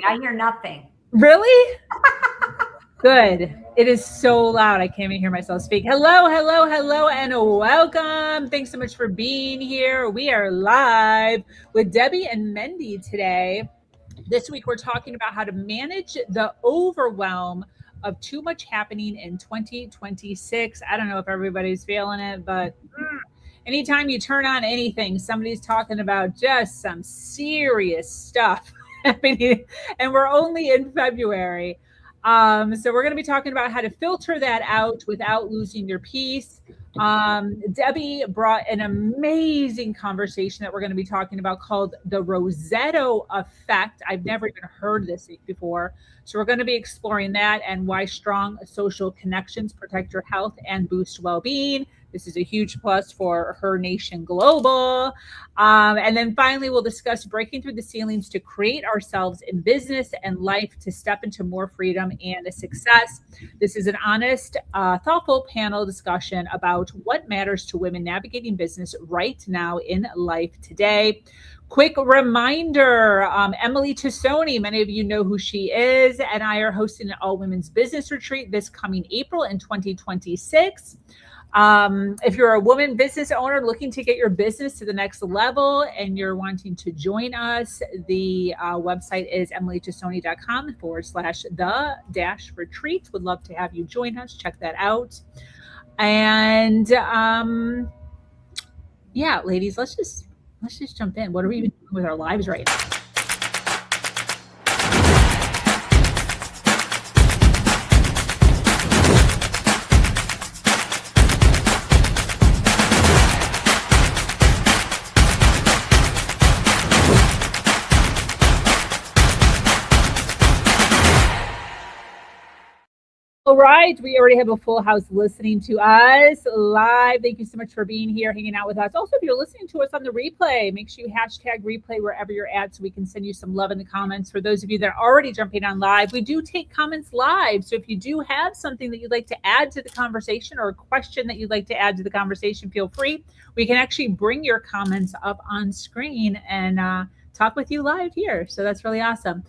I hear nothing. Really? Good. It is so loud. I can't even hear myself speak. Hello, hello, hello, and welcome. Thanks so much for being here. We are live with Debbie and Mendy today. This week, we're talking about how to manage the overwhelm of too much happening in 2026. I don't know if everybody's feeling it, but anytime you turn on anything, somebody's talking about just some serious stuff happening, and we're only in February. So we're going to be talking about how to filter that out without losing your peace. Debbie brought an amazing conversation that we're going to be talking about called the Roseto Effect. I've never even heard this before. So we're going to be exploring that and why strong social connections protect your health and boost well-being. This is a huge plus for Her Nation Global. And then finally, we'll discuss breaking through the ceilings to create ourselves in business and life to step into more freedom and success. This is an honest, thoughtful panel discussion about what matters to women navigating business right now in life today. Quick reminder, Emily Tassoni, many of you know who she is, and I are hosting an all-women's business retreat this coming April in 2026. If you're a woman business owner looking to get your business to the next level and you're wanting to join us, the website is emilytassoni.com/the-retreat. Would love to have you join us. Check that out. And yeah, ladies, let's just jump in. What are we even doing with our lives right now? All right, we already have a full house listening to us live. Thank you so much for being here, hanging out with us. Also, if you're listening to us on the replay, make sure you hashtag replay wherever you're at so we can send you some love in the comments. For those of you that are already jumping on live, we do take comments live. So if you do have something that you'd like to add to the conversation or a question that you'd like to add to the conversation, feel free. We can actually bring your comments up on screen and talk with you live here. So that's really awesome.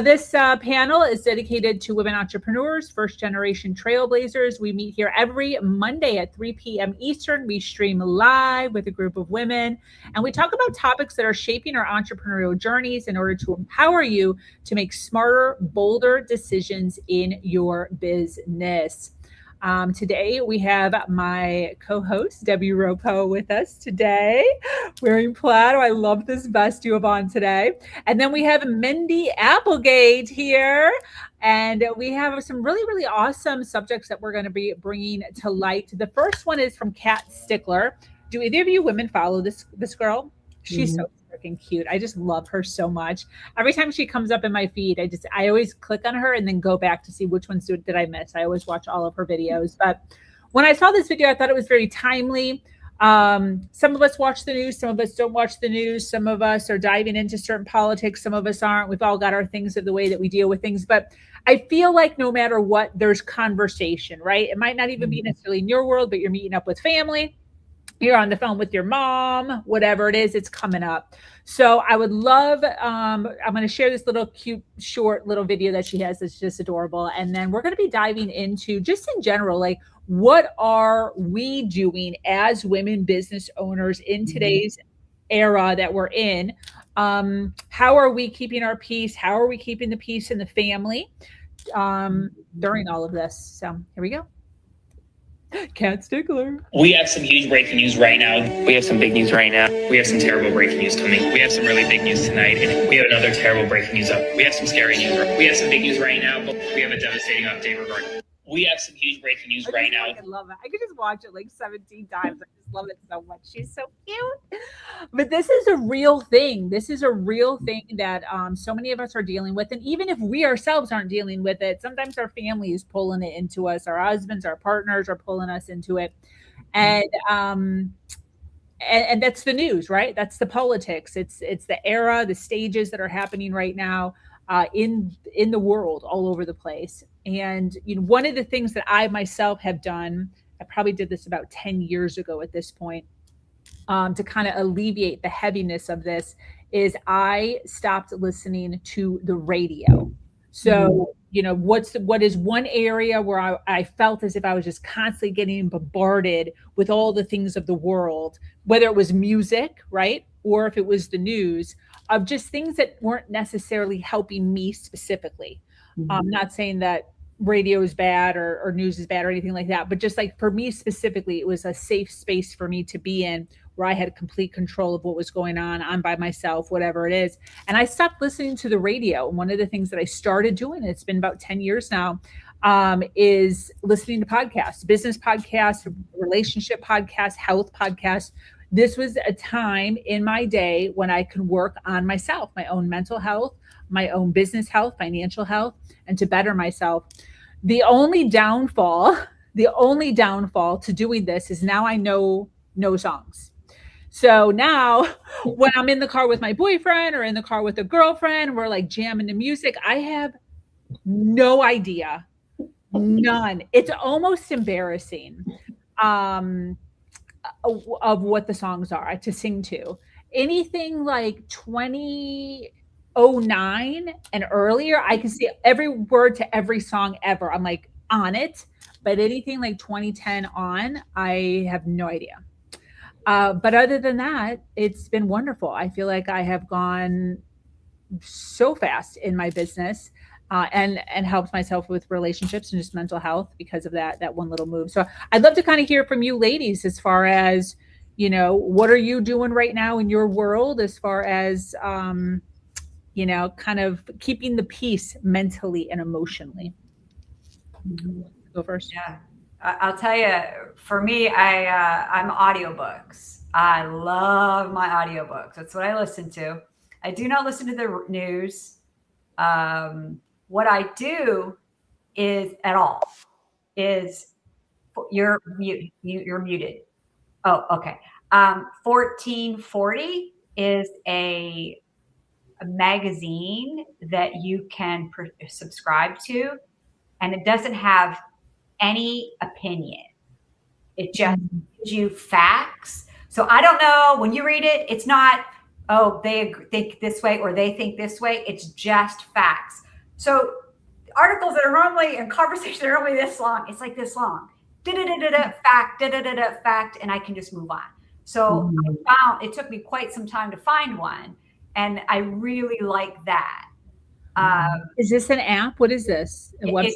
This panel is dedicated to women entrepreneurs, first generation trailblazers. We meet here every Monday at 3 p.m. Eastern. We stream live with a group of women and we talk about topics that are shaping our entrepreneurial journeys in order to empower you to make smarter, bolder decisions in your business. Today we have my co-host Debbie Ropo with us today, wearing plaid. I love this vest you have on today. And then we have Mendy Applegate here, and we have some really, really awesome subjects that we're going to be bringing to light. The first one is from Kat Stickler. Do either of you women follow this girl? She's so freaking cute. I just love her so much. Every time she comes up in my feed, I always click on her and then go back to see which ones did I miss. I always watch all of her videos. But when I saw this video, I thought it was very timely. Some of us watch the news, some of us don't watch the news, some of us are diving into certain politics, some of us aren't. We've all got our things of the way that we deal with things. But I feel like no matter what, there's conversation, right? It might not even be necessarily in your world, but you're meeting up with family. You're on the phone with your mom, whatever it is, it's coming up. So I would love, I'm going to share this little cute, short little video that she has that's just adorable. And then we're going to be diving into just in general, like what are we doing as women business owners in today's era that we're in? How are we keeping our peace? How are we keeping the peace in the family during all of this? So here we go. Kat Stickler. We have some huge breaking news right now. We have some big news right now. We have some terrible breaking news coming. We have some really big news tonight. And we have another terrible breaking news up. We have some scary news. We have some big news right now, but we have a devastating update regarding. We have some huge breaking news right now. I love it. I could just watch it like 17 times. I just love it so much. She's so cute. But this is a real thing. This is a real thing that so many of us are dealing with. And even if we ourselves aren't dealing with it, sometimes our family is pulling it into us. Our husbands, our partners are pulling us into it. And that's the news, right? That's the politics. It's the era, the stages that are happening right now in the world all over the place. And one of the things that I myself have done, I probably did this about 10 years ago at this point, to kind of alleviate the heaviness of this, is I stopped listening to the radio. So, what is one area where I felt as if I was just constantly getting bombarded with all the things of the world, whether it was music, right? Or if it was the news, of just things that weren't necessarily helping me specifically. I'm not saying that radio is bad or news is bad or anything like that, but just like for me specifically, it was a safe space for me to be in where I had complete control of what was going on. I'm by myself, whatever it is. And I stopped listening to the radio. And one of the things that I started doing, it's been about 10 years now, is listening to podcasts, business podcasts, relationship podcasts, health podcasts. This was a time in my day when I could work on myself, my own mental health, my own business health, financial health, and to better myself. The only downfall, to doing this is now I know no songs. So now when I'm in the car with my boyfriend or in the car with a girlfriend, we're like jamming the music, I have no idea. None. It's almost embarrassing of what the songs are to sing to. Anything like 2009 and earlier, I can see every word to every song ever. I'm like on it. But anything like 2010 on, I have no idea. But other than that, it's been wonderful. I feel like I have gone so fast in my business and helped myself with relationships and just mental health because of that one little move. So I'd love to kind of hear from you ladies as far as, what are you doing right now in your world as far as, kind of keeping the peace mentally and emotionally. Go first. Yeah. I'll tell you, for me, I'm audiobooks. I love my audiobooks. That's what I listen to. I do not listen to the news. What I do is you're muted. Oh, okay. 1440 is a magazine that you can subscribe to, and it doesn't have any opinion. It just gives you facts. So I don't know, when you read it, it's not, oh, they think this way or they think this way. It's just facts. So articles that are normally and conversations that are normally this long, it's like this long. Fact, fact, and I can just move on. So I found it took me quite some time to find one, and I really like that. Is this an app? What is this? A website?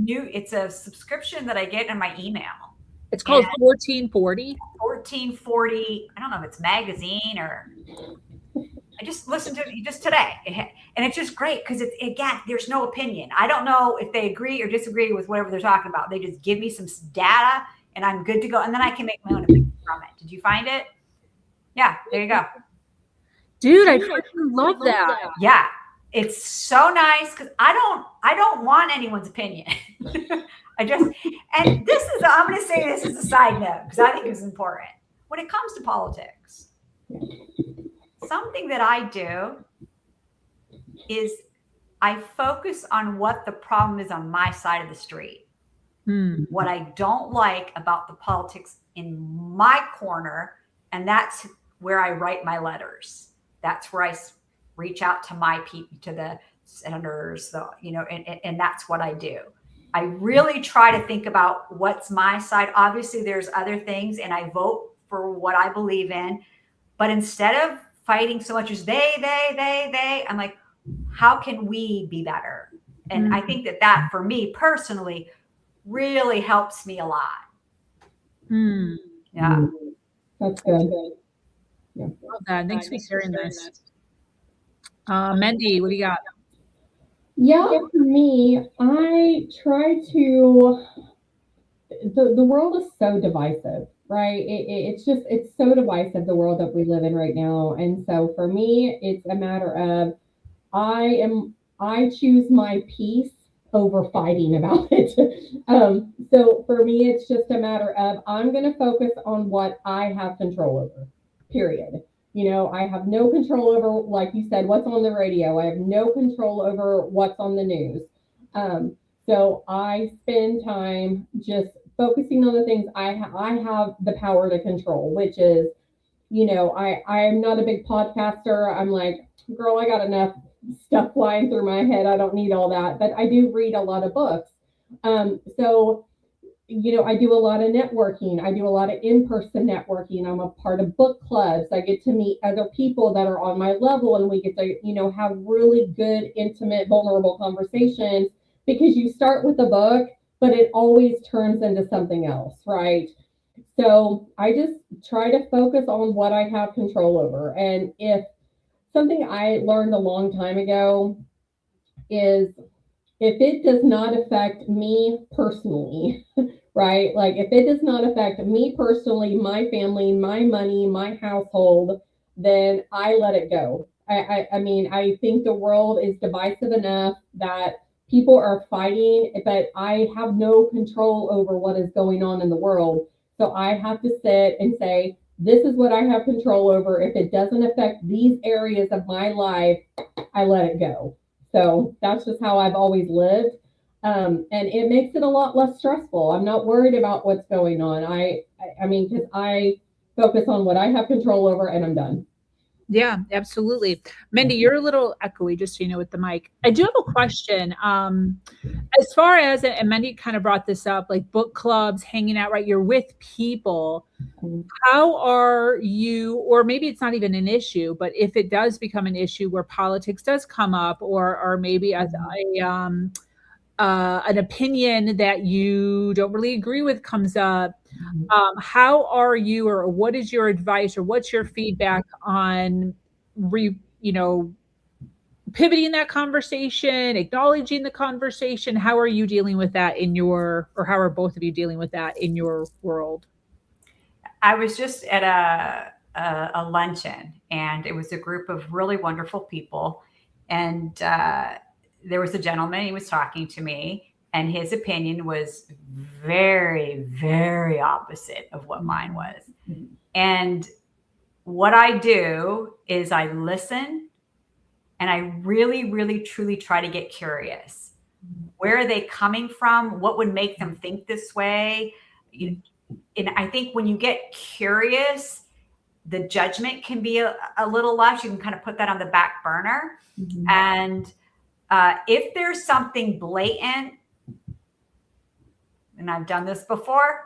It's a subscription that I get in my email. It's called 1440. 1440. I don't know if it's magazine or. I just listened to it just today, and it's just great because there's no opinion. I don't know if they agree or disagree with whatever they're talking about. They just give me some data, and I'm good to go, and then I can make my own opinion from it. Did you find it? Yeah, there you go. Dude, I freaking love that. Yeah. It's so nice because I don't want anyone's opinion. I'm going to say this as a side note because I think it's important. When it comes to politics, something that I do is I focus on what the problem is on my side of the street. What I don't like about the politics in my corner, and that's where I write my letters. That's where I reach out to my people, to the senators, and that's what I do. I really try to think about what's my side. Obviously, there's other things, and I vote for what I believe in. But instead of fighting so much as they, I'm like, how can we be better? And I think that for me personally really helps me a lot. Yeah. That's good. Yeah. Well done. Thanks for sharing this. Mendy, what do you got? Yeah, for me, I try to, the world is so divisive, right? It's so divisive, the world that we live in right now. And so for me, it's a matter of, I choose my peace over fighting about it. So for me, it's just a matter of, I'm going to focus on what I have control over, period. I have no control over, like you said, what's on the radio. I have no control over what's on the news. So I spend time just focusing on the things I have the power to control, which is, I am not a big podcaster. I'm like, girl, I got enough stuff flying through my head. I don't need all that. But I do read a lot of books. So I do a lot of networking. I do a lot of in-person networking. I'm a part of book clubs. I get to meet other people that are on my level, and we get to, have really good, intimate, vulnerable conversations, because you start with a book, but it always turns into something else, right? So I just try to focus on what I have control over. And if something I learned a long time ago is, if it does not affect me personally, right? Like, if it does not affect me personally, my family, my money, my household, then I let it go. I mean, I think the world is divisive enough that people are fighting, but I have no control over what is going on in the world. So I have to sit and say, this is what I have control over. If it doesn't affect these areas of my life, I let it go. So that's just how I've always lived. And it makes it a lot less stressful. I'm not worried about what's going on. I mean, because I focus on what I have control over, and I'm done. Yeah, absolutely. Mindy, you're a little echoey, just so you know, with the mic. I do have a question. As far as, and Mindy kind of brought this up, like book clubs, hanging out, right? You're with people. How are you, or maybe it's not even an issue, but if it does become an issue where politics does come up, or maybe an opinion that you don't really agree with comes up, how are you, or what is your advice, or what's your feedback on pivoting that conversation, acknowledging the conversation? How are you dealing with that or how are both of you dealing with that in your world? I was just at a luncheon, and it was a group of really wonderful people. And there was a gentleman, he was talking to me, and his opinion was very, very opposite of what mine was. And what I do is I listen, and I really, really, truly try to get curious. Where are they coming from? What would make them think this way? And I think when you get curious, the judgment can be a little less. You can kind of put that on the back burner. And if there's something blatant, and I've done this before,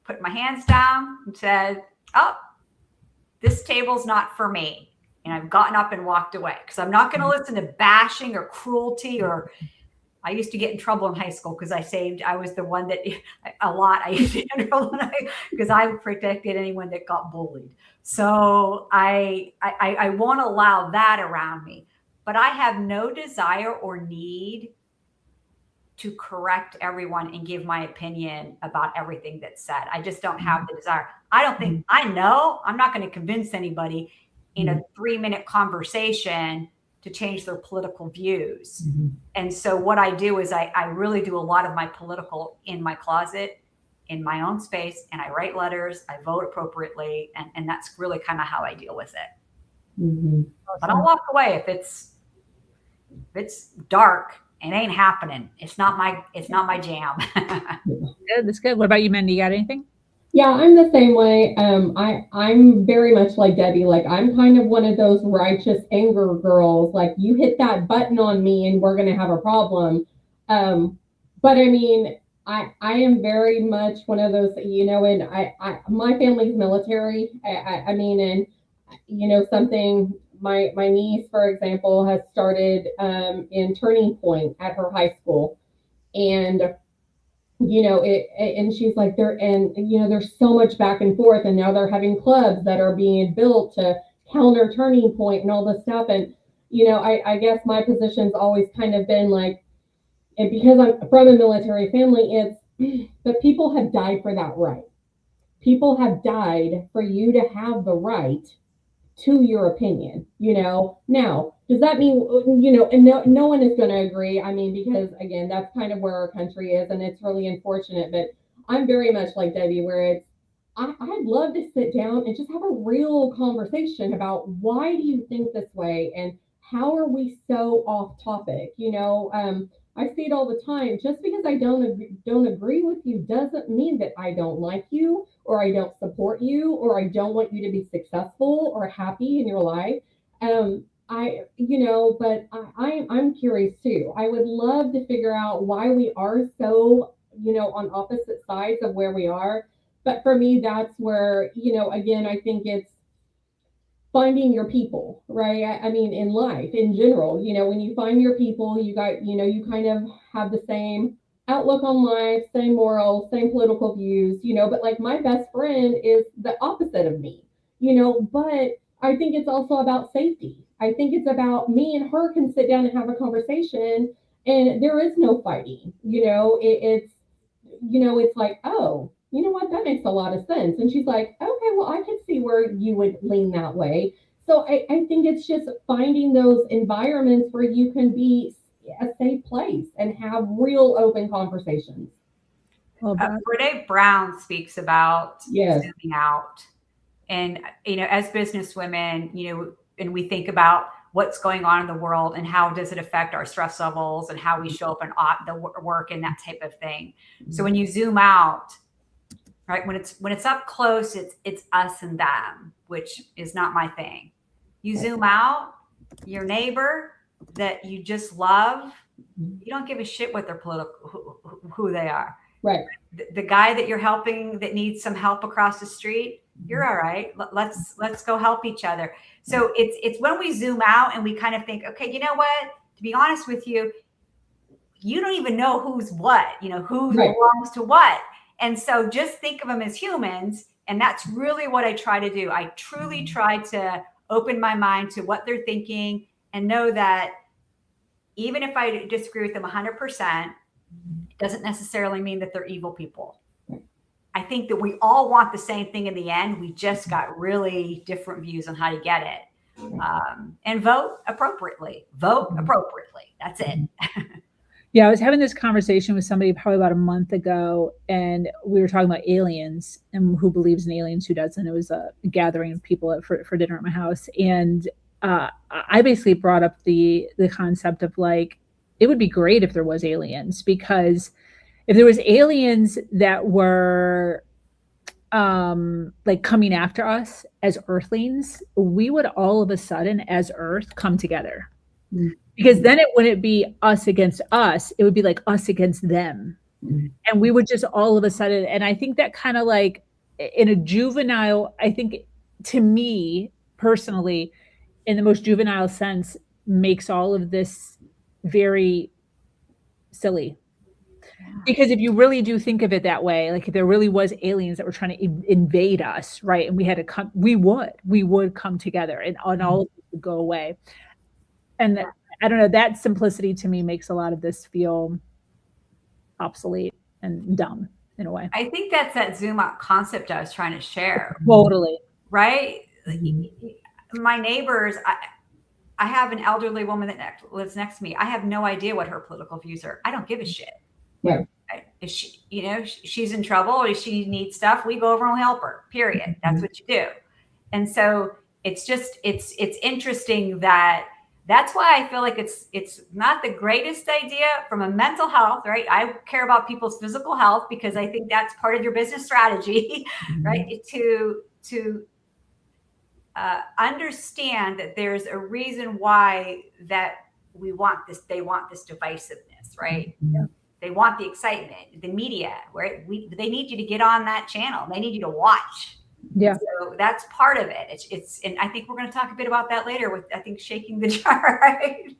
put my hands down and said, oh, this table's not for me. And I've gotten up and walked away, because I'm not going to listen to bashing or cruelty. Or I used to get in trouble in high school because I was the one that I used to get in trouble because I protected anyone that got bullied. So I won't allow that around me. But I have no desire or need to correct everyone and give my opinion about everything that's said. I just don't have the desire. I'm not going to convince anybody in a 3-minute conversation to change their political views. And so what I do is I really do a lot of my political in my closet, in my own space, and I write letters, I vote appropriately. And that's really kind of how I deal with it. But I'll walk away if it's dark. It ain't happening. It's not my jam. Good, that's good. What about you, Mindy? You got anything? Yeah, I'm the same way. I'm very much like Debbie. Like, I'm kind of one of those righteous anger girls. Like, you hit that button on me and we're gonna have a problem. But I mean, I am very much one of those, and I my family's military. I mean, and something. My niece, for example, has started in Turning Point at her high school, and and she's like, there's so much back and forth, and now they're having clubs that are being built to counter Turning Point and all this stuff. And I guess my position's always kind of been like, and because I'm from a military family, it's that people have died for that right. People have died for you to have the right to your opinion. Now, does that mean, and no one is going to agree? I mean, because again, that's kind of where our country is, and it's really unfortunate. But I'm very much like Debbie, where I'd love to sit down and just have a real conversation about, why do you think this way, and how are we so off topic? I see it all the time. Just because I don't agree with you doesn't mean that I don't like you, or I don't support you, or I don't want you to be successful or happy in your life. but I'm curious too. I would love to figure out why we are so, on opposite sides of where we are. But for me, that's where, again, I think it's finding your people, right? I mean, in life in general, when you find your people, you kind of have the same outlook on life, same morals, same political views, but like my best friend is the opposite of me, but I think it's also about safety. I think it's about me and her can sit down and have a conversation and there is no fighting, it's like, oh, you know what? That makes a lot of sense. And she's like, okay, well, I can see where you would lean that way. So I think it's just finding those environments where you can be a safe place and have real open conversations. Well, Brene Brown speaks about Yes. zooming out. And, as business women, and we think about what's going on in the world and how does it affect our stress levels and how we show up in the work and that type of thing. So when you zoom out, right, when it's up close, it's us and them, which is not my thing. You zoom out, your neighbor that you just love, you don't give a shit what their political who they are. Right. The guy that you're helping that needs some help across the street, you're all right. Let's go help each other. So it's when we zoom out and we kind of think, okay, you know what? To be honest with you, you don't even know who's what, who Right. belongs to what. And so just think of them as humans. And that's really what I try to do. I truly try to open my mind to what they're thinking and know that even if I disagree with them 100%, it doesn't necessarily mean that they're evil people. I think that we all want the same thing in the end. We just got really different views on how to get it. And vote appropriately. Vote appropriately. That's it. Yeah, I was having this conversation with somebody probably about a month ago, and we were talking about aliens and who believes in aliens, who doesn't. It was a gathering of people for dinner at my house, and I basically brought up the concept of like, it would be great if there was aliens, because if there was aliens that were like coming after us as earthlings, we would all of a sudden as Earth come together. Because then it wouldn't be us against us, it would be like us against them. And we would just all of a sudden, and I think that kind of like in a juvenile, I think to me personally, in the most juvenile sense, makes all of this very silly. Because if you really do think of it that way, like if there really was aliens that were trying to invade us, right, and we had to come, we would come together and all of this would go away. And I don't know, that simplicity to me makes a lot of this feel obsolete and dumb in a way. I think that's that zoom out concept I was trying to share. Totally. Right? My neighbors, I have an elderly woman that lives next to me. I have no idea what her political views are. I don't give a shit. Right. If she, she's in trouble or she needs stuff, we go over and we help her, period. That's what you do. And so it's just, it's interesting that's why I feel like it's not the greatest idea from a mental health, right? I care about people's physical health because I think that's part of your business strategy, right? To understand that there's a reason why that they want this divisiveness, right? Yeah. They want the excitement, the media, right? They need you to get on that channel. They need you to watch. Yeah. So that's part of it. It's, and I think we're going to talk a bit about that later with, I think, shaking the jar, right?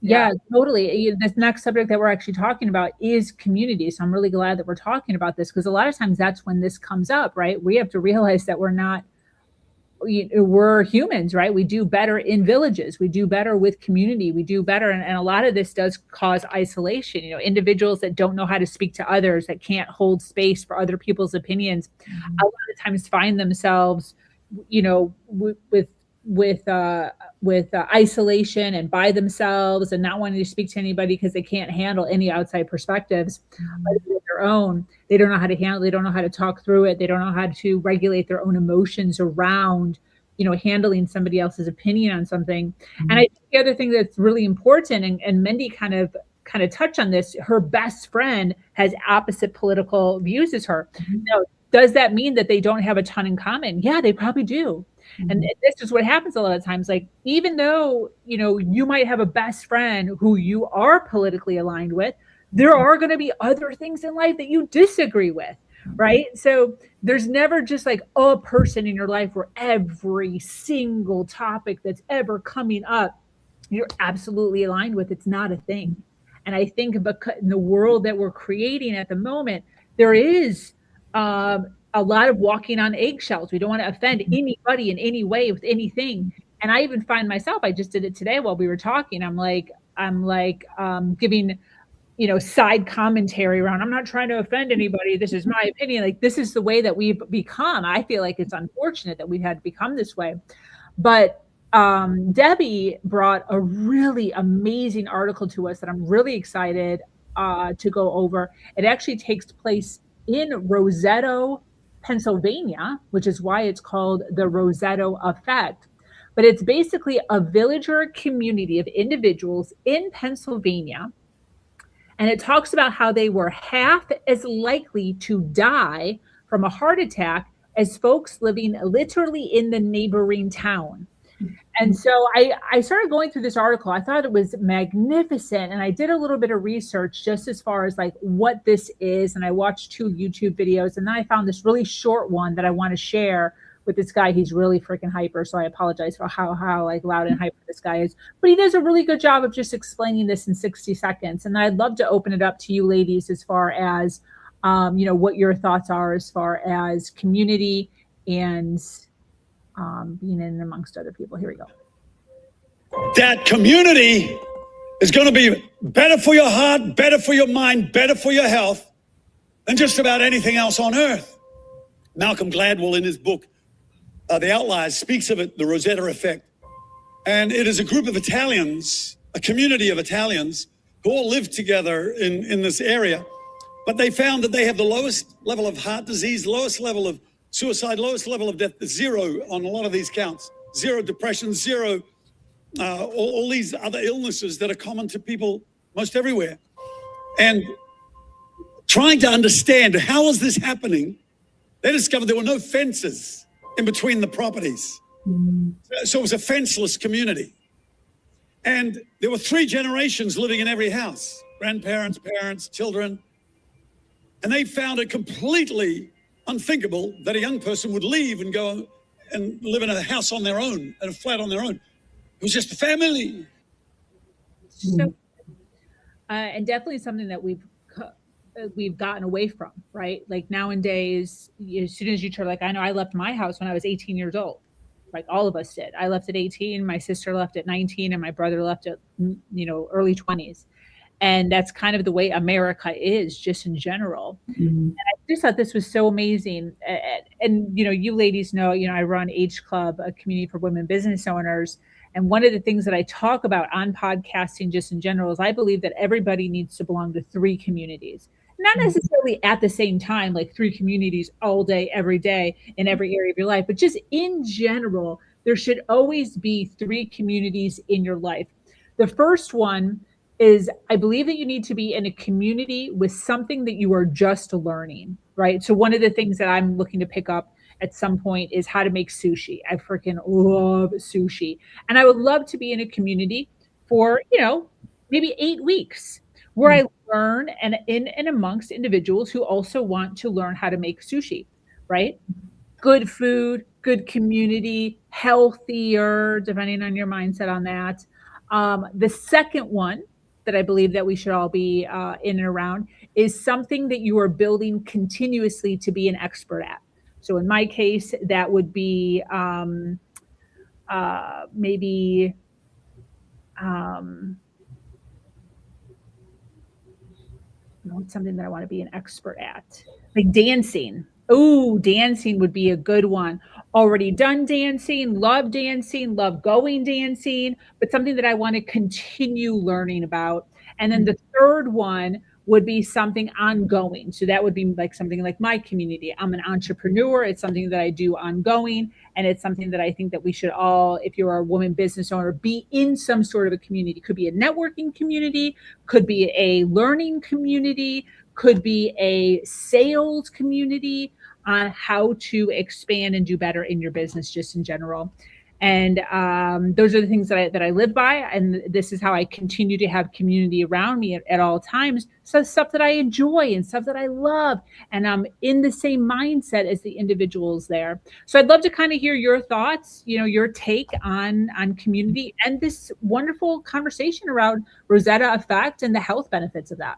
Yeah, totally. This next subject that we're actually talking about is community. So I'm really glad that we're talking about this, because a lot of times that's when this comes up, right? We have to realize that we're humans, right? We do better in villages. We do better with community. We do better. And a lot of this does cause isolation. Individuals that don't know how to speak to others, that can't hold space for other people's opinions, a lot of times find themselves, with isolation and by themselves and not wanting to speak to anybody because they can't handle any outside perspectives of their own. They don't know how to handle it. They don't know how to talk through it. They don't know how to regulate their own emotions around, handling somebody else's opinion on something. And I think the other thing that's really important, and Mindy kind of touched on this, her best friend has opposite political views as her. Now, does that mean that they don't have a ton in common? Yeah, they probably do. And this is what happens a lot of times. Like, even though, you might have a best friend who you are politically aligned with, there are going to be other things in life that you disagree with, right? So there's never just like a person in your life where every single topic that's ever coming up, you're absolutely aligned with. It's not a thing. And I think in the world that we're creating at the moment, there is a lot of walking on eggshells. We don't want to offend anybody in any way with anything. And I even find myself, I just did it today while we were talking. I'm like giving, side commentary around, I'm not trying to offend anybody. This is my opinion. Like, this is the way that we've become. I feel like it's unfortunate that we've had to become this way. But Debbie brought a really amazing article to us that I'm really excited to go over. It actually takes place in Roseto, Pennsylvania, which is why it's called the Roseto Effect. But it's basically a village or a community of individuals in Pennsylvania. And it talks about how they were half as likely to die from a heart attack as folks living literally in the neighboring town. And so I started going through this article. I thought it was magnificent. And I did a little bit of research just as far as like what this is. And I watched 2 YouTube videos. And then I found this really short one that I want to share with this guy. He's really freaking hyper. So I apologize for how like loud and hyper this guy is. But he does a really good job of just explaining this in 60 seconds. And I'd love to open it up to you ladies as far as, what your thoughts are as far as community and being in amongst other people. Here we go. That community is going to be better for your heart, better for your mind, better for your health than just about anything else on earth. Malcolm Gladwell in his book, The Outliers, speaks of it, the Roseto Effect. And it is a group of Italians, a community of Italians who all live together in this area. But they found that they have the lowest level of heart disease, lowest level of suicide, lowest level of death, 0 on a lot of these counts, 0 depression, 0 all these other illnesses that are common to people most everywhere. And trying to understand how is this happening, they discovered there were no fences in between the properties. So it was a fenceless community. And there were 3 generations living in every house, grandparents, parents, children. And they found it completely unthinkable that a young person would leave and go and live in a house on their own, in a flat on their own. It was just a family. So, and definitely something that we've gotten away from, right? Like nowadays, as soon as you turn, like, I know I left my house when I was 18 years old. Like all of us did. I left at 18, my sister left at 19, and my brother left at, early 20s. And that's kind of the way America is just in general. And I just thought this was so amazing. And you ladies know, I run Age Club, a community for women business owners. And one of the things that I talk about on podcasting just in general is I believe that everybody needs to belong to 3 communities. Not necessarily at the same time, like 3 communities all day, every day in every area of your life, but just in general, there should always be 3 communities in your life. The first one is I believe that you need to be in a community with something that you are just learning, right? So one of the things that I'm looking to pick up at some point is how to make sushi. I freaking love sushi. And I would love to be in a community for, maybe 8 weeks where I learn and in and amongst individuals who also want to learn how to make sushi, right? Good food, good community, healthier, depending on your mindset on that. The second one that I believe that we should all be in and around is something that you are building continuously to be an expert at. So in my case, that would be maybe it's something that I want to be an expert at, like dancing. Oh, dancing would be a good one. Already done dancing, love going dancing, but something that I want to continue learning about. And then the third one would be something ongoing. So that would be like something like my community. I'm an entrepreneur. It's something that I do ongoing. And it's something that I think that we should all, if you're a woman business owner, be in some sort of a community. Could be a networking community, could be a learning community, could be a sales community. on how to expand and do better in your business just in general. And those are the things that I live by. And this is how I continue to have community around me at all times. So stuff that I enjoy and stuff that I love. And I'm in the same mindset as the individuals there. So I'd love to kind of hear your thoughts, your take on community and this wonderful conversation around Roseto Effect and the health benefits of that.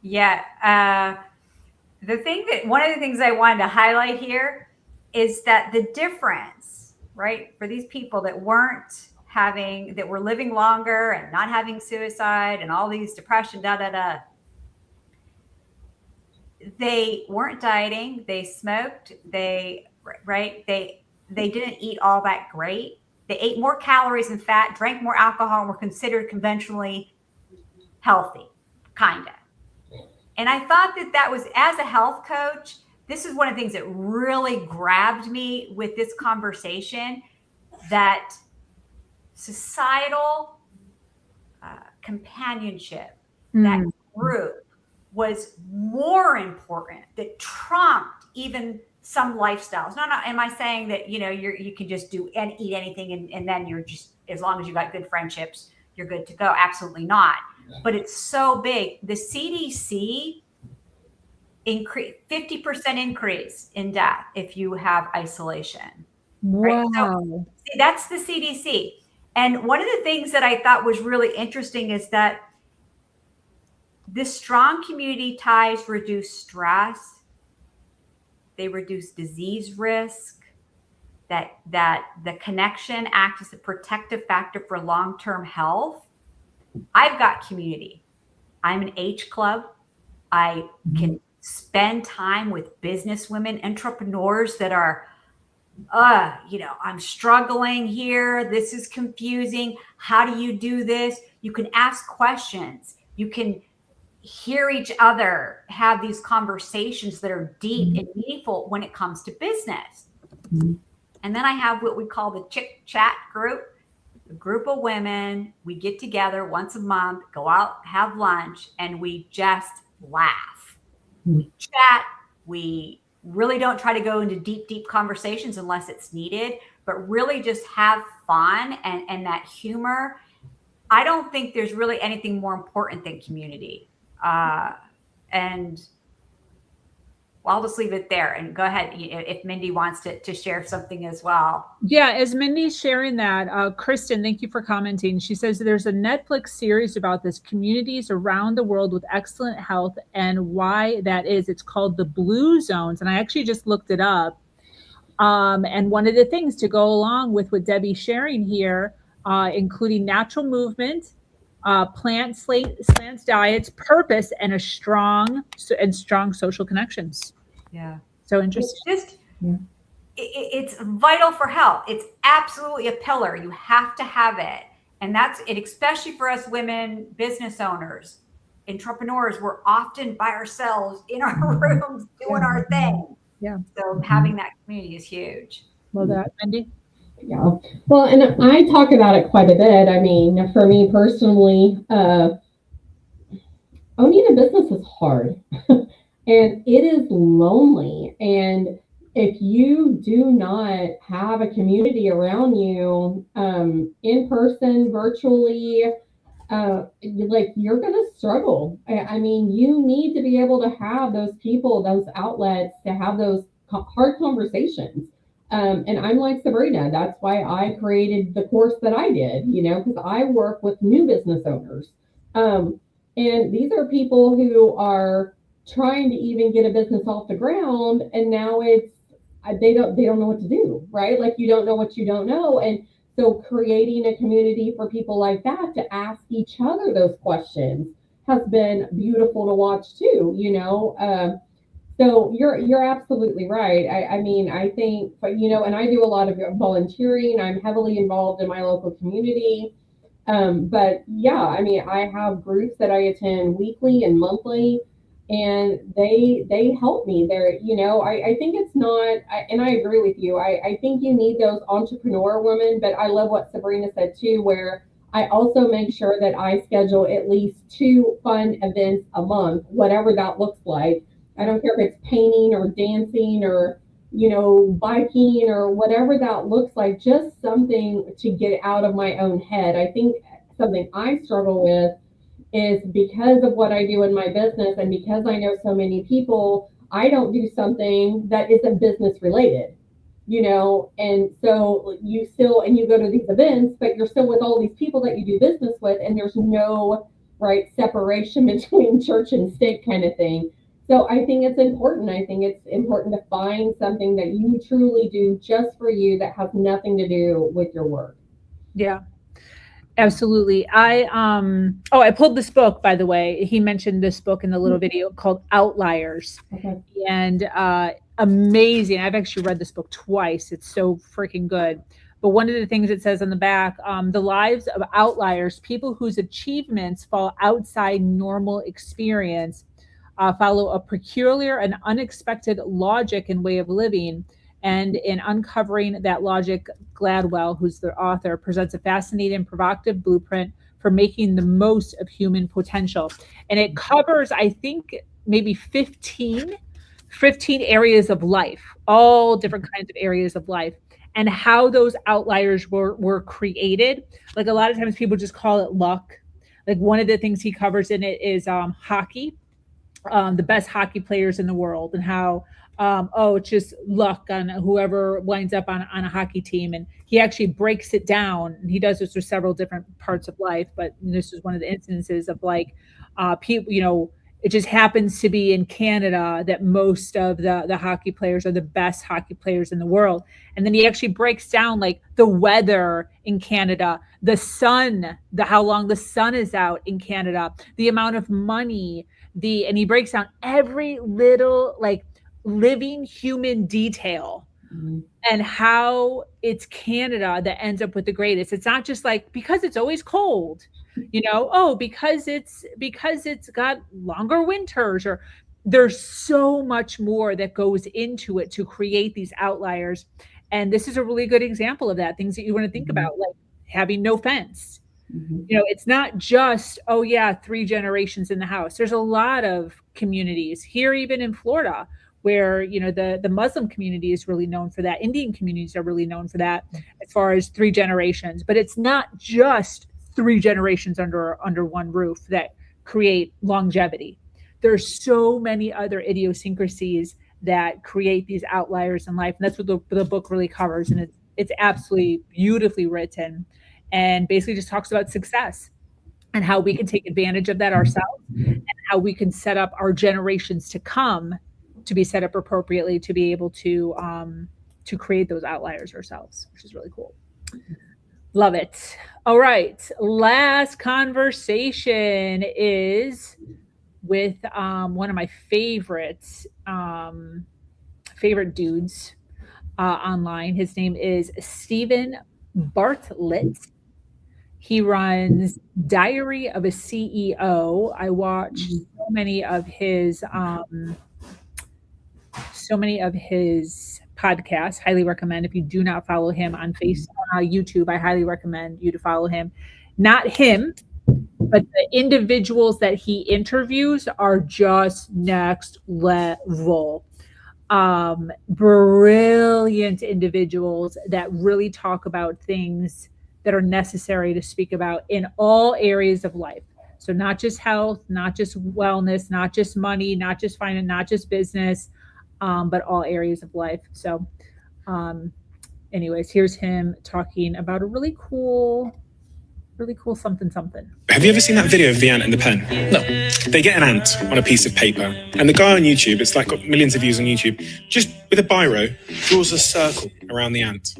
Yeah. One of the things I wanted to highlight here is that the difference, right, for these people that were living longer and not having suicide and all these depression, they weren't dieting, they smoked, they didn't eat all that great. They ate more calories and fat, drank more alcohol, and were considered conventionally healthy, kind of. And I thought that was, as a health coach, this is one of the things that really grabbed me with this conversation, that societal companionship, that group was more important, that trumped even some lifestyles. No, am I saying that, you can just do and eat anything and then you're just, as long as you got good friendships, you're good to go? Absolutely not. But it's so big. The CDC 50% increase in death if you have isolation. Right? Wow. So, that's the CDC. And one of the things that I thought was really interesting is that the strong community ties reduce stress. They reduce disease risk. That the connection acts as a protective factor for long-term health. I've got community. I'm an H club. I can spend time with business women, entrepreneurs that are, I'm struggling here. This is confusing. How do you do this? You can ask questions. You can hear each other have these conversations that are deep and meaningful when it comes to business. And then I have what we call the Chick Chat group. A group of women, we get together once a month, go out, have lunch, and we just laugh. We chat. We really don't try to go into deep conversations unless it's needed, but really just have fun and that humor. I don't think there's really anything more important than community. And I'll just leave it there and go ahead if Mindy wants to share something as well. Yeah, as Mindy's sharing that, Kristen, thank you for commenting. She says there's a Netflix series about this, communities around the world with excellent health, and why that is. It's called The Blue Zones. And I actually just looked it up. And one of the things to go along with what Debbie's sharing here, including natural movement, plant diets, purpose, and strong social connections. Yeah. So interesting. It's vital for health. It's absolutely a pillar. You have to have it. And that's it, especially for us women, business owners, entrepreneurs. We're often by ourselves in our rooms doing our thing. Yeah. So having that community is huge. Love that. Mindy? Yeah. Well, and I talk about it quite a bit. I mean, for me personally, owning a business is hard and it is lonely. And if you do not have a community around you, in person, virtually, you're going to struggle. I mean, you need to be able to have those people, those outlets to have those hard conversations. And I'm like Sabrina. That's why I created the course that I did, because I work with new business owners. And these are people who are trying to even get a business off the ground. And now they don't know what to do, right? Like, you don't know what you don't know. And so creating a community for people like that to ask each other those questions has been beautiful to watch too, So you're absolutely right. I mean, I think, and I do a lot of volunteering. I'm heavily involved in my local community. But yeah, I mean, I have groups that I attend weekly and monthly, and they help me there. I think it's not, and I agree with you. I think you need those entrepreneur women, but I love what Sabrina said too, where I also make sure that I schedule at least 2 fun events a month, whatever that looks like. I don't care if it's painting or dancing or, biking or whatever that looks like, just something to get out of my own head. I think something I struggle with is because of what I do in my business and because I know so many people, I don't do something that isn't business related, and so you go to these events, but you're still with all these people that you do business with, and there's no right separation between church and state kind of thing. So I think it's important. I think it's important to find something that you truly do just for you that has nothing to do with your work. Yeah. Absolutely. I pulled this book, by the way. He mentioned this book in the little video called Outliers. Okay. And amazing. I've actually read this book twice. It's so freaking good. But one of the things it says on the back, the lives of outliers, people whose achievements fall outside normal experience, follow a peculiar and unexpected logic and way of living. And in uncovering that logic, Gladwell, who's the author, presents a fascinating and provocative blueprint for making the most of human potential. And it covers, I think, maybe 15 areas of life, all different kinds of areas of life, and how those outliers were created. Like a lot of times people just call it luck. Like one of the things he covers in it is hockey, the best hockey players in the world, and how it's just luck on whoever winds up on a hockey team. And he actually breaks it down. And he does this with several different parts of life, but this is one of the instances of like people, it just happens to be in Canada that most of the hockey players are the best hockey players in the world. And then he actually breaks down like the weather in Canada, the sun, how long the sun is out in Canada, the amount of money, and he breaks down every little like living human detail. Mm-hmm. And how it's Canada that ends up with the greatest. It's not just like because it's always cold, because it's got longer winters, or there's so much more that goes into it to create these outliers. And this is a really good example of that. Things that you want to think about, like having no fence. Mm-hmm. It's not just, 3 generations in the house. There's a lot of communities here, even in Florida, where, the Muslim community is really known for that. Indian communities are really known for that as far as 3 generations. But it's not just 3 generations under one roof that create longevity. There's so many other idiosyncrasies that create these outliers in life. And that's what the book really covers. And it's absolutely beautifully written, and basically just talks about success and how we can take advantage of that ourselves, and how we can set up our generations to come to be set up appropriately to be able to create those outliers ourselves, which is really cool. Love it. All right. Last conversation is with one of my favorite dudes online. His name is Steven Bartlett. He runs Diary of a CEO. I watch so many of his podcasts. Highly recommend. If you do not follow him on YouTube, I highly recommend you to follow him. Not him, but the individuals that he interviews are just next level. Brilliant individuals that really talk about things that are necessary to speak about in all areas of life. So not just health, not just wellness, not just money, not just finance, not just business, but all areas of life. So anyways, here's him talking about a really cool something. Have you ever seen that video of the ant and the pen? No. They get an ant on a piece of paper, and the guy on YouTube, it's like got millions of views on YouTube, just with a biro, draws a circle around the ant.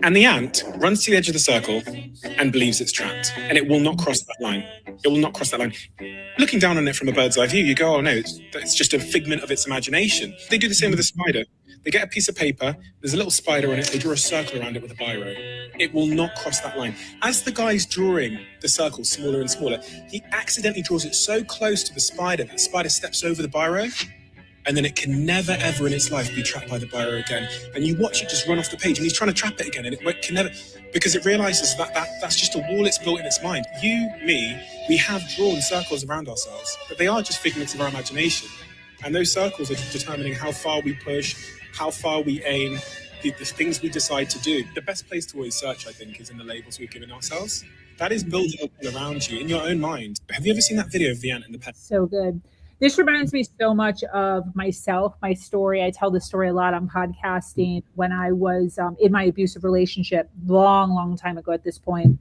And the ant runs to the edge of the circle and believes it's trapped, and it will not cross that line. It will not cross that line. Looking down on it from a bird's eye view, you go, oh no, it's just a figment of its imagination. They do the same with a spider. They get a piece of paper, there's a little spider on it, they draw a circle around it with a biro. It will not cross that line. As the guy's drawing the circle smaller and smaller, he accidentally draws it so close to the spider that the spider steps over the biro, and then it can never, ever in its life be trapped by the biro again. And you watch it just run off the page, and he's trying to trap it again, and it can never, because it realizes that's just a wall it's built in its mind. You, me, we have drawn circles around ourselves, but they are just figments of our imagination. And those circles are determining how far we push, how far we aim, the things we decide to do. The best place to always search, I think, is in the labels we've given ourselves. That is building up all around you in your own mind. Have you ever seen that video of the ant and the pen? So good. This reminds me so much of myself, my story. I tell this story a lot on podcasting when I was in my abusive relationship, long time ago at this point.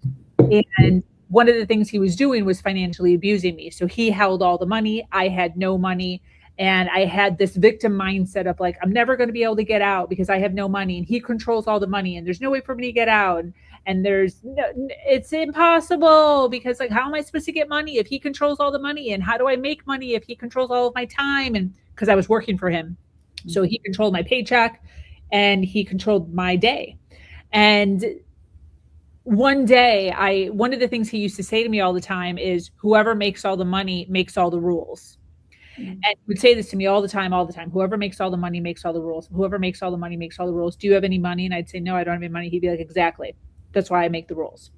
And one of the things he was doing was financially abusing me. So he held all the money. I had no money. And I had this victim mindset of like, I'm never going to be able to get out because I have no money, and he controls all the money and there's no way for me to get out. And there's no, it's impossible because like, how am I supposed to get money if he controls all the money? And how do I make money if he controls all of my time? And because I was working for him. So he controlled my paycheck and he controlled my day. And one day, one of the things he used to say to me all the time is, whoever makes all the money makes all the rules. And he would say this to me all the time. Whoever makes all the money makes all the rules. Whoever makes all the money makes all the rules. Do you have any money? And I'd say, no, I don't have any money. He'd be like, exactly. That's why I make the rules.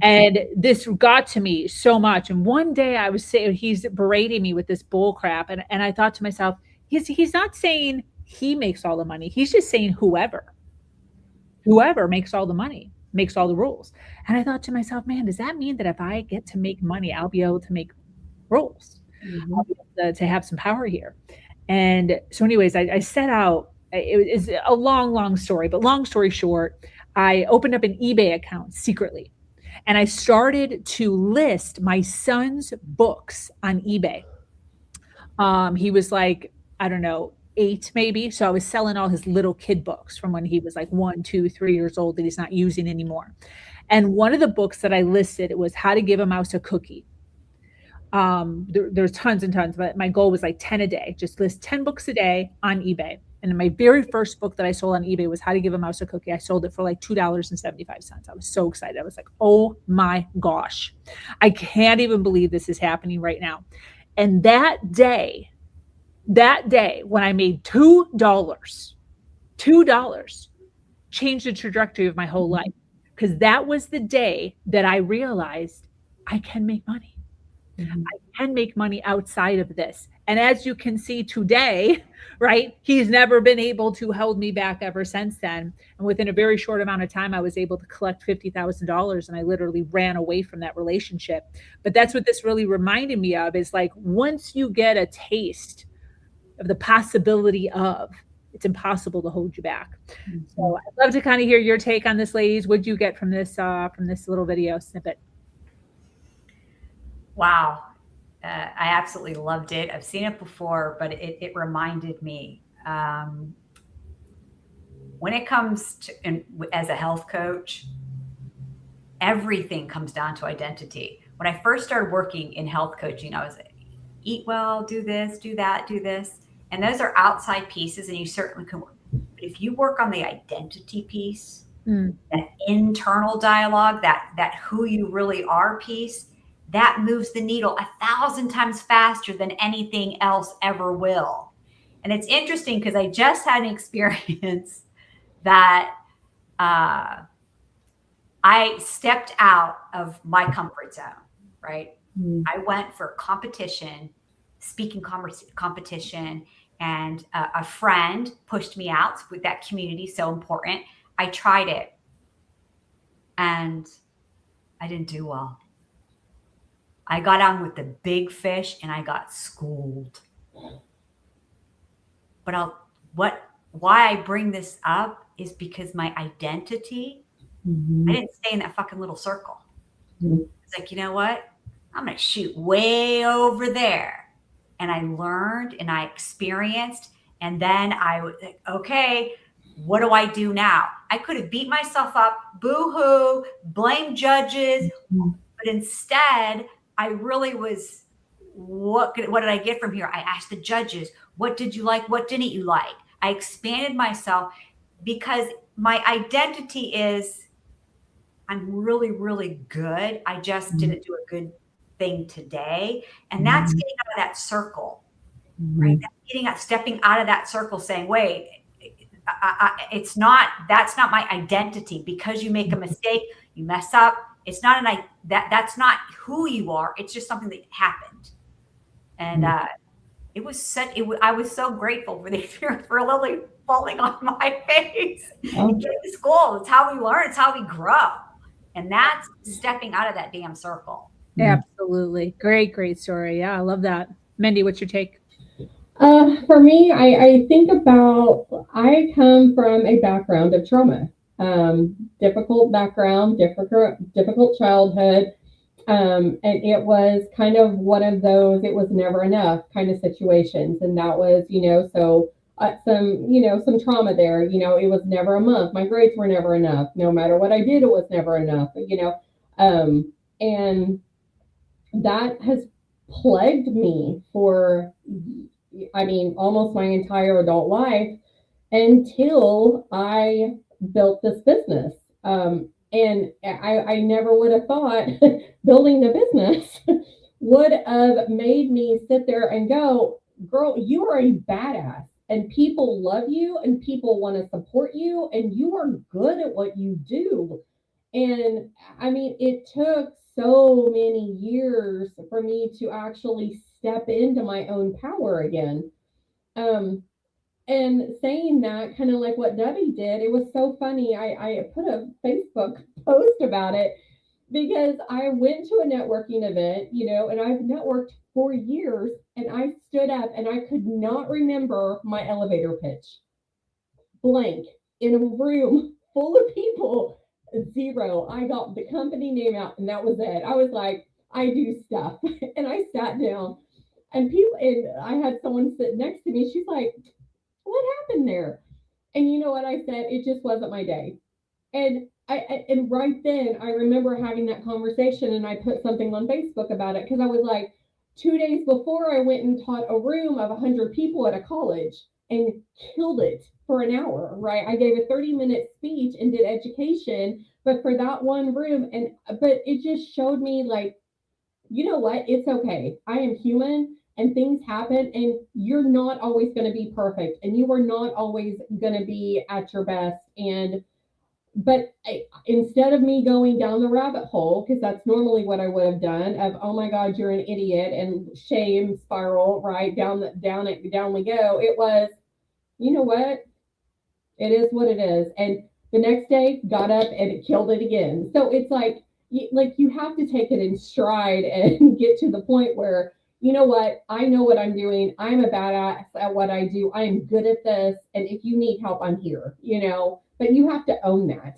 And this got to me so much. And one day I was saying, he's berating me with this bull crap. And I thought to myself, he's not saying he makes all the money. He's just saying whoever makes all the money makes all the rules. And I thought to myself, man, does that mean that if I get to make money, I'll be able to make rules? I'll be able to have some power here. And so anyways, I set out, it was a long story, but long story short, I opened up an eBay account secretly. And I started to list my son's books on eBay. He was like, I don't know, 8 maybe. So I was selling all his little kid books from when he was like 1, 2, 3 years old that he's not using anymore. And one of the books that I listed, it was How to Give a Mouse a Cookie. There's tons and tons, but my goal was like 10 a day, just list 10 books a day on eBay. And my very first book that I sold on eBay was How to Give a Mouse a Cookie. I sold it for like $2.75. I was so excited. I was like, oh my gosh, I can't even believe this is happening right now. And that day when I made $2 changed the trajectory of my whole life, because that was the day that I realized I can make money. I can make money outside of this. And as you can see today, right, he's never been able to hold me back ever since then. And within a very short amount of time, I was able to collect $50,000, and I literally ran away from that relationship. But that's what this really reminded me of, is like, once you get a taste of the possibility of, it's impossible to hold you back. So I'd love to kind of hear your take on this, ladies. What'd you get from this little video snippet? Wow. I absolutely loved it. I've seen it before, but it reminded me, when it comes to, and as a health coach, everything comes down to identity. When I first started working in health coaching, I was like, eat well, do this, do that, do this. And those are outside pieces, and you certainly can work. But if you work on the identity piece, that internal dialogue, that who you really are piece, that moves the needle 1,000 times faster than anything else ever will. And it's interesting because I just had an experience that I stepped out of my comfort zone, right? I went for competition, speaking competition, and a friend pushed me out with that community, so important. I tried it and I didn't do well. I got on with the big fish and I got schooled. But why I bring this up is because my identity, I didn't stay in that fucking little circle. It's like, you know what? I'm going to shoot way over there. And I learned and I experienced. And then I was like, okay, what do I do now? I could have beat myself up, boo-hoo, blame judges. But instead, I really was, what did I get from here? I asked the judges, what did you like? What didn't you like? I expanded myself because my identity is, I'm really, really good. I just didn't do a good thing today. And that's getting out of that circle, right? That's stepping out of that circle saying, wait, that's not my identity. Because you make a mistake, you mess up. It's not that's not who you are. It's just something that happened. And I was so grateful for the experience for literally falling on my face. Oh. Getting to school. It's how we learn. It's how we grow. And that's stepping out of that damn circle. Absolutely. Great story. Yeah, I love that. Mindy, what's your take? For me, I think about, I come from a background of trauma, difficult background, difficult childhood. And it was kind of one of those, it was never enough kind of situations. And that was, some trauma there, it was never a month. My grades were never enough. No matter what I did, it was never enough, and that has plagued me for, almost my entire adult life until I built this business. And I never would have thought building the business would have made me sit there and go, girl, you are a badass and people love you and people want to support you and you are good at what you do. And it took so many years for me to actually step into my own power again. And saying that, kind of like what Debbie did, it was so funny. I put a Facebook post about it because I went to a networking event, and I've networked for years, and I stood up and I could not remember my elevator pitch. Blank in a room full of people, zero. I got the company name out, and that was it. I was like, I do stuff, and I sat down, and I had someone sit next to me. She's like, what happened there? And you know what I said? It just wasn't my day. And and right then I remember having that conversation, and I put something on Facebook about it because I was like, 2 days before I went and taught a room of 100 people at a college and killed it for an hour, right? I gave a 30-minute speech and did education, but for that one room. But it just showed me, like, you know what? It's okay. I am human. And things happen, and you're not always going to be perfect, and you are not always going to be at your best. But instead of me going down the rabbit hole, because that's normally what I would have done, of, oh my God, you're an idiot, and shame spiral, right, down we go. It was, you know what? It is what it is. And the next day, got up and it killed it again. So it's like you have to take it in stride and get to the point where, you know what? I know what I'm doing. I'm a badass at what I do. I'm good at this. And if you need help, I'm here, but you have to own that.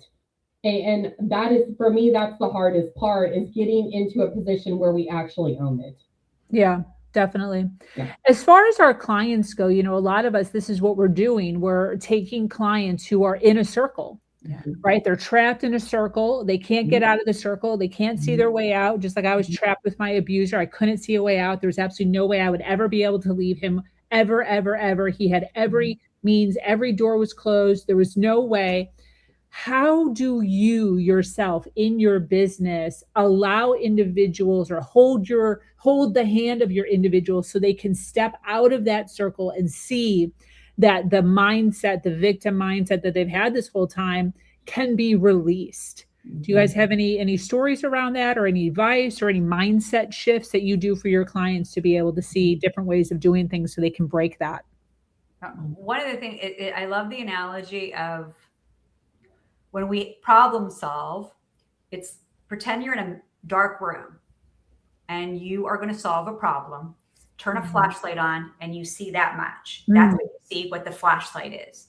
And that is, for me, that's the hardest part, is getting into a position where we actually own it. Yeah, definitely. Yeah. As far as our clients go, a lot of us, this is what we're doing. We're taking clients who are in a circle. Yeah. Right? They're trapped in a circle. They can't get out of the circle. They can't see their way out. Just like I was trapped with my abuser. I couldn't see a way out. There was absolutely no way I would ever be able to leave him. Ever, ever, ever. He had every means. Every door was closed. There was no way. How do you yourself in your business allow individuals, or hold the hand of your individuals so they can step out of that circle and see that the mindset, the victim mindset that they've had this whole time, can be released? Do you guys have any stories around that, or any advice, or any mindset shifts that you do for your clients to be able to see different ways of doing things so they can break that? One of the things, I love the analogy of when we problem solve, it's pretend you're in a dark room and you are going to solve a problem. Turn a flashlight on and you see that much. That's what you see, what the flashlight is.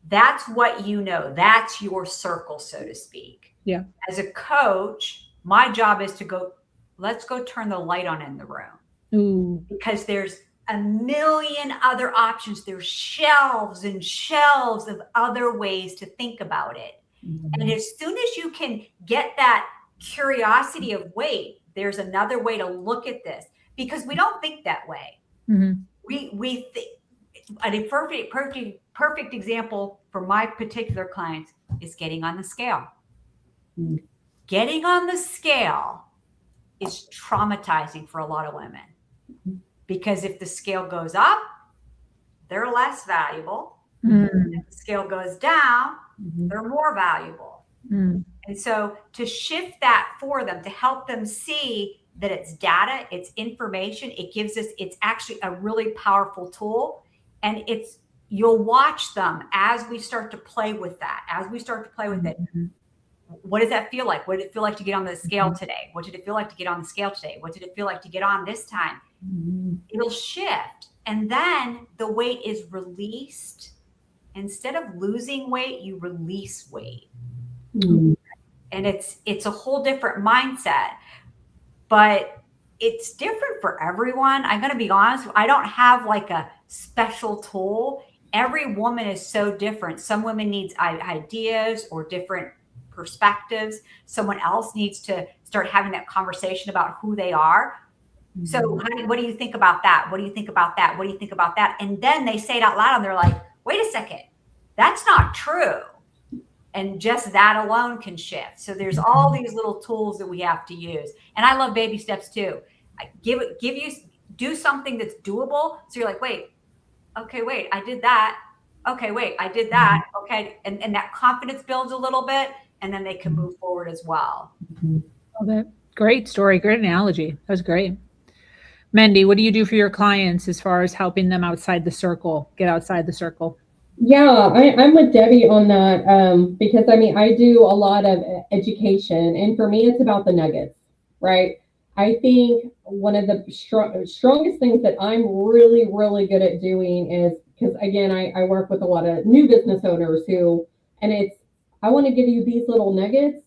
That's what you know. That's your circle, so to speak. Yeah. As a coach, my job is to go, let's go turn the light on in the room. Ooh. Because there's a million other options. There's shelves and shelves of other ways to think about it. And as soon as you can get that curiosity of, wait, there's another way to look at this. Because we don't think that way. We think, a perfect example for my particular clients is getting on the scale. Getting on the scale is traumatizing for a lot of women, because if the scale goes up, they're less valuable. If the scale goes down, they're more valuable. And so to shift that for them, to help them see that it's data, it's information. It gives us, it's actually a really powerful tool. And you'll watch them as we start to play with that, Mm-hmm. What does that feel like? What did it feel like to get on the scale today? What did it feel like to get on the scale today? What did it feel like to get on this time? Mm-hmm. It'll shift. And then the weight is released. Instead of losing weight, you release weight. Mm. And it's a whole different mindset. But it's different for everyone. I'm going to be honest. I don't have like a special tool. Every woman is so different. Some women need ideas or different perspectives. Someone else needs to start having that conversation about who they are. So, honey, what do you think about that? What do you think about that? What do you think about that? And then they say it out loud and they're like, wait a second, that's not true. And just that alone can shift. So there's all these little tools that we have to use. And I love baby steps too. Do something that's doable. So you're like, wait, I did that. Okay, wait, I did that. Okay. And that confidence builds a little bit, and then they can move forward as well. Love it. Great story. Great analogy. That was great. Mendy, what do you do for your clients as far as helping them outside the circle, get outside the circle? Yeah, I'm with Debbie on that because I do a lot of education, and for me, it's about the nuggets, right? I think one of the strongest things that I'm really, really good at doing is, because again, I work with a lot of new business owners I want to give you these little nuggets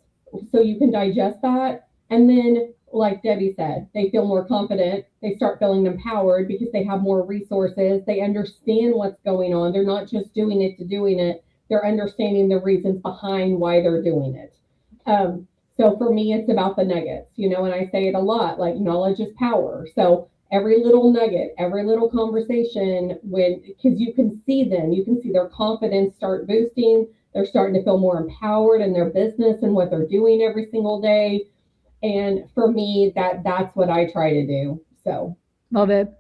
so you can digest that. And then, like Debbie said, they feel more confident. They start feeling empowered because they have more resources. They understand what's going on. They're not just doing it to doing it. They're understanding the reasons behind why they're doing it. So for me, it's about the nuggets, and I say it a lot, like knowledge is power. So every little nugget, every little conversation, because you can see them, you can see their confidence start boosting. They're starting to feel more empowered in their business and what they're doing every single day. And for me, that's what I try to do. So love it.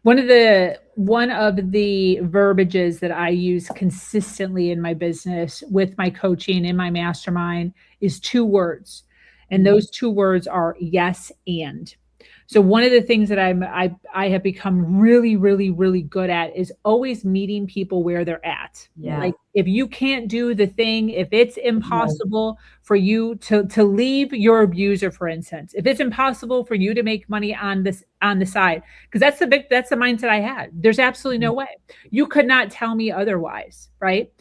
One of the verbiages that I use consistently in my business with my coaching in my mastermind is 2 words. And those 2 words are yes and. So one of the things that I have become really, really, really good at is always meeting people where they're at. Yeah. Like if you can't do the thing, if it's impossible for you to leave your abuser, for instance, if it's impossible for you to make money on the side, because that's the mindset I had. There's absolutely no way. You could not tell me otherwise, right?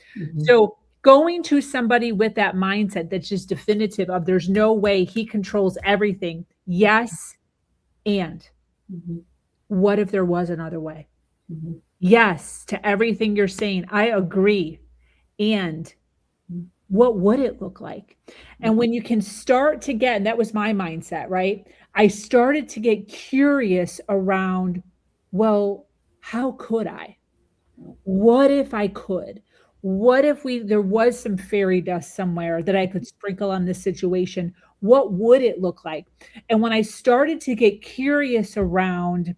So going to somebody with that mindset that's just definitive of there's no way, he controls everything. Yes. And what if there was another way? Yes, to everything you're saying, I agree. And what would it look like? And when you can start to get, and that was my mindset, right? I started to get curious around, well, how could I? What if I could? What if there was some fairy dust somewhere that I could sprinkle on this situation? What would it look like? And when I started to get curious around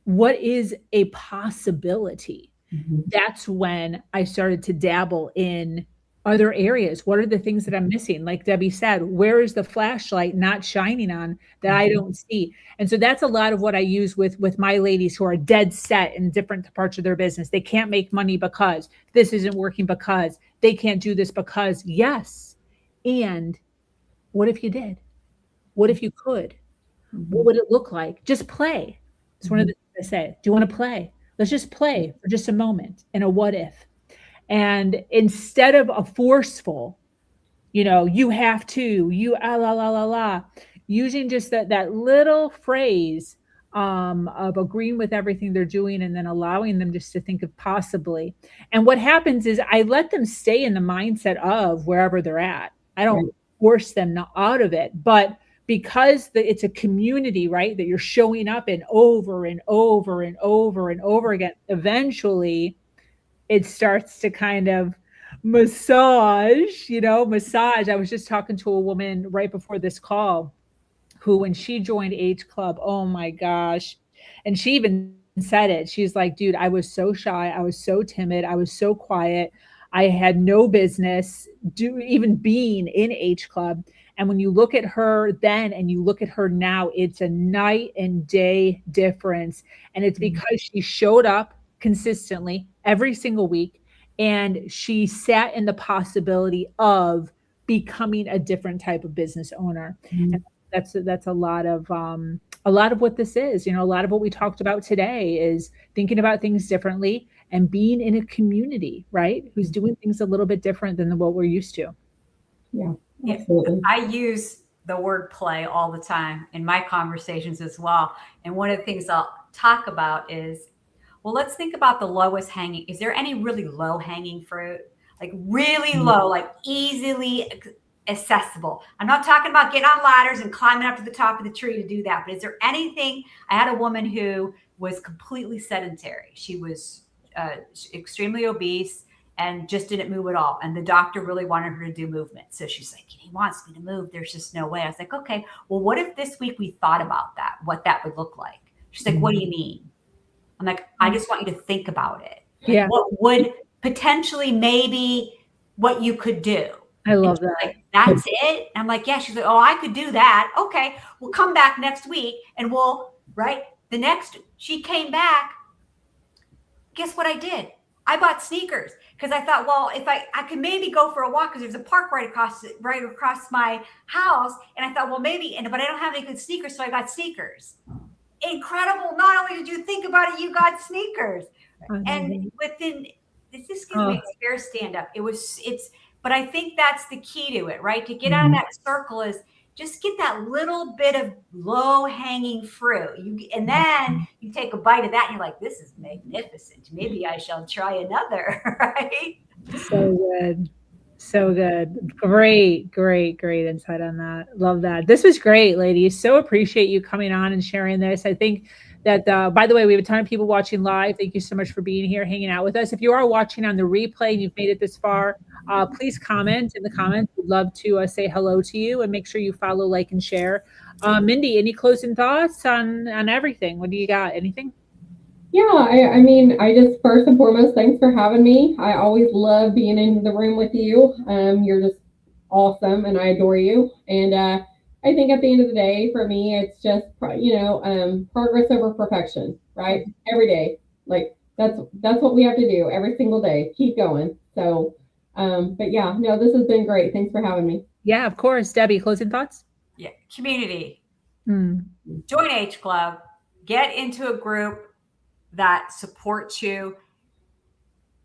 what is a possibility, that's when I started to dabble in other areas. What are the things that I'm missing? Like Debbie said, where is the flashlight not shining on that I don't see? And so that's a lot of what I use with my ladies who are dead set in different parts of their business. They can't make money because this isn't working, because they can't do this, because yes. And what if you did? What if you could? What would it look like? Just play. It's one of the things I say. Do you want to play? Let's just play for just a moment in a what if. And instead of a forceful, you have to, la la la la, using just that little phrase of agreeing with everything they're doing and then allowing them just to think of possibly. And what happens is I let them stay in the mindset of wherever they're at. I don't force them out of it, but because it's a community, right, that you're showing up in over and over and over and over again, eventually it starts to kind of massage. I was just talking to a woman right before this call who, when she joined H Club, oh my gosh. And she even said it. She's like, dude, I was so shy. I was so timid. I was so quiet. I had no business even being in H Club. And when you look at her then and you look at her now, it's a night and day difference. And it's because she showed up consistently every single week, and she sat in the possibility of becoming a different type of business owner. And that's a lot of what this is. A lot of what we talked about today is thinking about things differently and being in a community, right? Who's doing things a little bit different than what we're used to. Yeah, absolutely. I use the word play all the time in my conversations as well. And one of the things I'll talk about is, well, let's think about the lowest hanging. Is there any really low hanging fruit? Like really low, like easily accessible. I'm not talking about getting on ladders and climbing up to the top of the tree to do that. But is there anything? I had a woman who was completely sedentary. She was extremely obese and just didn't move at all. And the doctor really wanted her to do movement. So she's like, he wants me to move. There's just no way. I was like, okay, well, what if this week we thought about that, what that would look like? She's like, what do you mean? I'm like, I just want you to think about it. Yeah. What would potentially maybe what you could do? I love that. Like, that's it. And I'm like, yeah. She's like, oh, I could do that. Okay. We'll come back next week and she came back. Guess what I did? I bought sneakers because I thought, well, if I could maybe go for a walk because there's a park right across my house. And I thought, well, maybe, but I don't have any good sneakers. So I got sneakers. Incredible. Not only did you think about it, you got sneakers. And this gives me a fair stand up. But I think that's the key to it, right? To get out of that circle is just get that little bit of low hanging fruit. And then you take a bite of that and you're like, this is magnificent. Maybe I shall try another, right? So good. So good. Great insight on that. Love that. This was great, ladies. So appreciate you coming on and sharing this. I think that, by the way, we have a ton of people watching live. Thank you so much for being here, hanging out with us. If you are watching on the replay and you've made it this far, please comment in the comments. We'd love to say hello to you, and make sure you follow, like, and share. Mindy, any closing thoughts on everything? What do you got? Anything? Yeah, I mean, I just, first and foremost, thanks for having me. I always love being in the room with you. You're just awesome, and I adore you. And I think at the end of the day, for me, it's just, progress over perfection, right? Every day. Like, that's what we have to do every single day. Keep going. So, but yeah, no, this has been great. Thanks for having me. Yeah, of course. Debbie, closing thoughts? Yeah. Community. Join H Club. Get into a group that supports you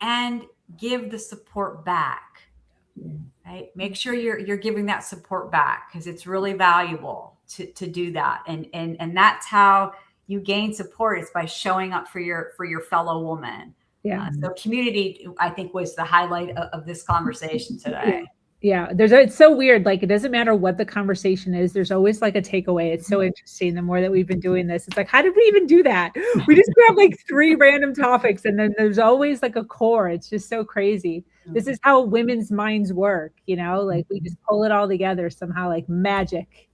and give the support back. Right? Make sure you're giving that support back, because it's really valuable to do that. And that's how you gain support, is by showing up for your fellow woman. Yeah. So community, I think, was the highlight of this conversation today. Yeah. It's so weird. Like, it doesn't matter what the conversation is. There's always like a takeaway. It's so interesting. The more that we've been doing this, it's like, how did we even do that? We just grab like 3 random topics, and then there's always like a core. It's just so crazy. This is how women's minds work. Like, we just pull it all together somehow, like magic.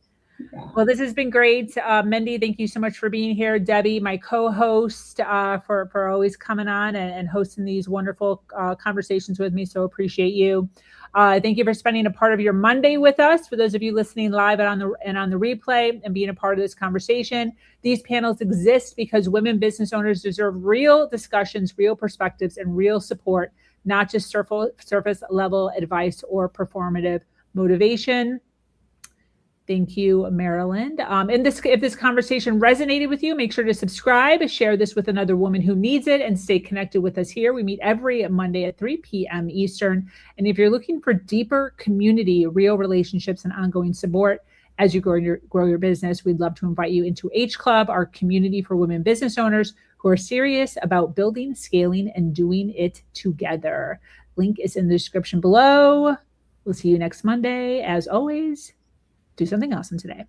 Yeah. Well, this has been great. Mindy, thank you so much for being here. Debbie, my co-host, for always coming on and hosting these wonderful conversations with me. So appreciate you. Thank you for spending a part of your Monday with us. For those of you listening live and on the replay and being a part of this conversation, these panels exist because women business owners deserve real discussions, real perspectives, and real support, not just surface level advice or performative motivation. Thank you, Maryland. If this conversation resonated with you, make sure to subscribe, share this with another woman who needs it, and stay connected with us here. We meet every Monday at 3 p.m. Eastern. And if you're looking for deeper community, real relationships, and ongoing support as you grow your business, we'd love to invite you into H Club, our community for women business owners who are serious about building, scaling, and doing it together. Link is in the description below. We'll see you next Monday. As always, do something awesome today.